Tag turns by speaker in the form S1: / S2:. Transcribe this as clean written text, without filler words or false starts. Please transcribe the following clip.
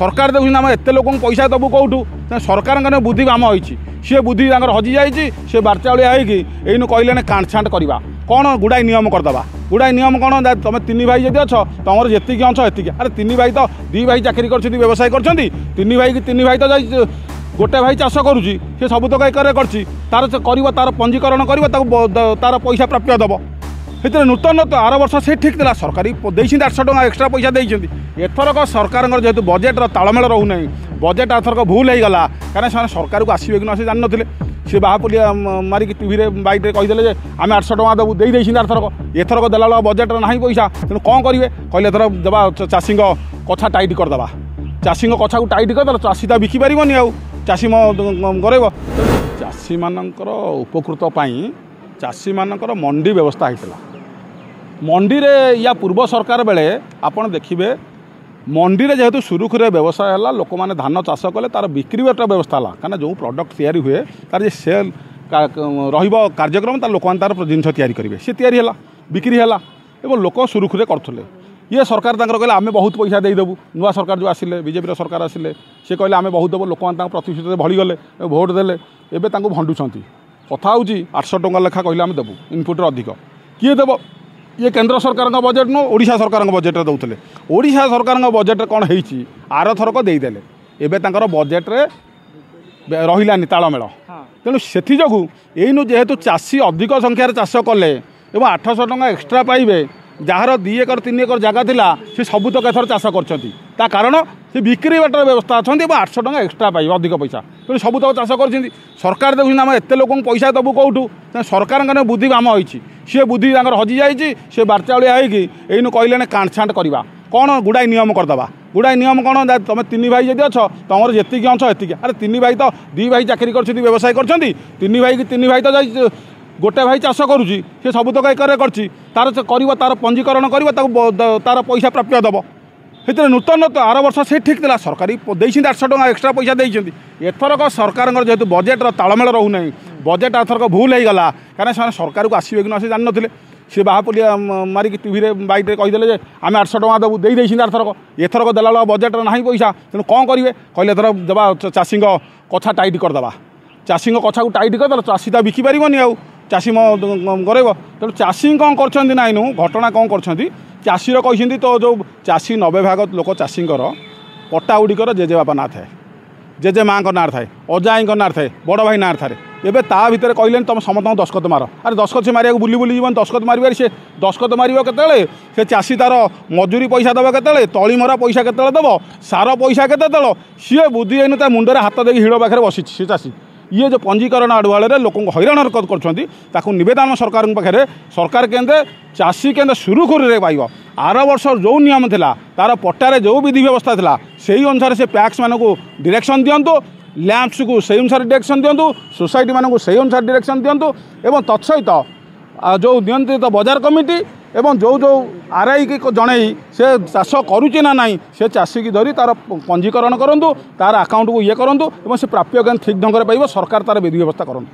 S1: सरकार देखुन आम एत लोक पैसा दबू कौटू सरकार बुद्धि आम होती सी बुद्धि हजि जाइए सी बारचाउलिया होईन कहले कांट छाँट करवा कौन गुड़ाई नियम करदे गुड़ाई नियम कौन तुम तीन भाई जब अच्छ तुम जी अंश एति अरे तीन भाई तो दी भाई चाकरी कर व्यवसाय कर तीन भाई की तीन भाई तो गोटे भाई चाष करुच्ची सी सब तक कर तार पंजीकरण कर तार पैसा प्राप्य दब से नूतन तो आर वर्ष से ठीक था सरकारी 800 टका एक्सट्रा पैसा देती एथरक सरकार जेहतु बजेट्र तालमेल रोना बजेट एथरक भूल हो गला कहीं सरकार को आसवे कि न जान ना सी बाहापुलिया मारिक टीवी बाइक कहीदे आम 800 टका देवु दे आरथरक एथरक देला बजेट्रे ना पैसा तेणु कौन करेंगे कहले एथर देवा चाषी कथा टाइट करदे चाषी कथा को टाइट करदे चाषी तो बिकी पारनि आउ चाषी गरब चाषी मानकर उपकृत चाषी मानकर मंडी व्यवस्था होता मंडी रे या पूर्व सरकार बेले आपण देखिए मंडी रे जेहेतु सुरुखुरे व्यवसाय है लोक मैंने धान चाष कले तार बिक्री व्यवस्था है कहीं जो प्रोडक्ट तैयारी हुए तार सेल कार्यक्रम तार लोक तार जिन तैयारी करेंगे सी तैयारी है बिक्री है एवं लोक सुरुखुरे करते ये सरकार कहले आम बहुत पैसा देदेबू नुआ सरकार जो आसिले बीजेपी सरकार आसिले सी कहले आम बहुत देव लोक प्रतिश्रुति भड़गले भोट देले एवं भंडुंट कथा हूँ 800 टका लेखा कहले आम देवु इनपुट अधिक किए देव ये केंद्र सरकार बजेट नु ओडिशा सरकार बजेट दौले ओडिशा सरकार बजेट कौन होती आर थरक देदेले एवं बजेट्रे रही तालमेल तेणु से जो जेहेतु चाषी अधिक संख्यार चाष कले 800 टका एक्सट्रा पाइबे जार 2 एकर 3 एकर जगह थिला से सबू तक एथर चाष कर कारण से बिक्री बाटर व्यवस्था अच्छा 800 टका एक्सट्रा पाइबे अधिक पैसा तेणु सबू तक चाष कर सरकार देखुन आम एत लोक पैसा दबू कौटू सरकार बुद्धि आम होती सी बुद्धि हजि जाइए सी बारचाउलिया होईन कहले कांट छाँट करवा कौन गुड़ाई नियम करदे गुड़ाई नियम कौन तुम तीन भाई जब अच्छ तुम जी अंश एति अरे तीन भाई तो दी भाई चाकरी कर व्यवसाय कर तीन भाई की तीन भाई तो गोटे भाई चाष करुच्ची सी सब तक कर तार पंजीकरण कर तार पैसा प्राप्य दब से नूतन तो आर वर्ष से ठीक था सरकारी 800 टका एक्सट्रा पैसा देती एथरक सरकार जेहतु बजेट्र तालमेल रोना बजेट एथरक भूल हो गला कहीं सरकार को आसवे कि न जान ना सी बाहापुलिया मारिक टीवी बाइक कहीदे आम 800 टका देवु दे आरथरक एथरक देला बजेट्रे ना पैसा तेणु कौन करेंगे कहले एथर देवा चाषी कथा टाइट करदे चाषी कथा को टाइट करदे चाषी तो बिकी पारनि आउ चाषी गरब तेणु चाषी कौन कर घटना कौन कर चाषीर कहते तो जो चाषी 90 भाग लोक चाषी पट्टा गुड़िकर जेजे बापा ना थाए जेजे माँ ना थाए अजाई ना थाए बड़ भाई ना थाए एवं ता भितर कहले तुम समस्त दस्खत मार अरे दस्खत से मारे बुली बुली जीवन दस्खत मारे सी दस्खत मार के से चाषी तार मजूरी पैसा दब के तली मरा पैसा के दब सार पैसा के सी बुद्धि आईन मुंडे हाथ देकी हिड़ पाखे बसी सी चाषी ये जो पंजीकरण आड़ुआल लोक हैरान कर नवेदन सरकार पाखे सरकार केंद्रे चाषी केंद्र सुरुखुरी पाइब आर वर्ष जो नियम थिला तार पट्टारे जो विधि व्यवस्था थिला सेही अनुसार से पैक्स मानक डायरेक्शन दिंतु लैंप्स को सही अनुसार डायरेक्शन दिंतु सोसाइटी मानक सही अनुसार डायरेक्शन दिंतु एवं तत्सहित जो नियंत्रित बजार कमिटी एवं जो जो आरआई की जड़े से चाष करुचे ना नहीं से चाषी की धरी तार पंजीकरण करूँ तार अकाउंट को ये करूँ से प्राप्य ज्ञान ठीक ढंग से पाइब सरकार तार विधि व्यवस्था करूँ।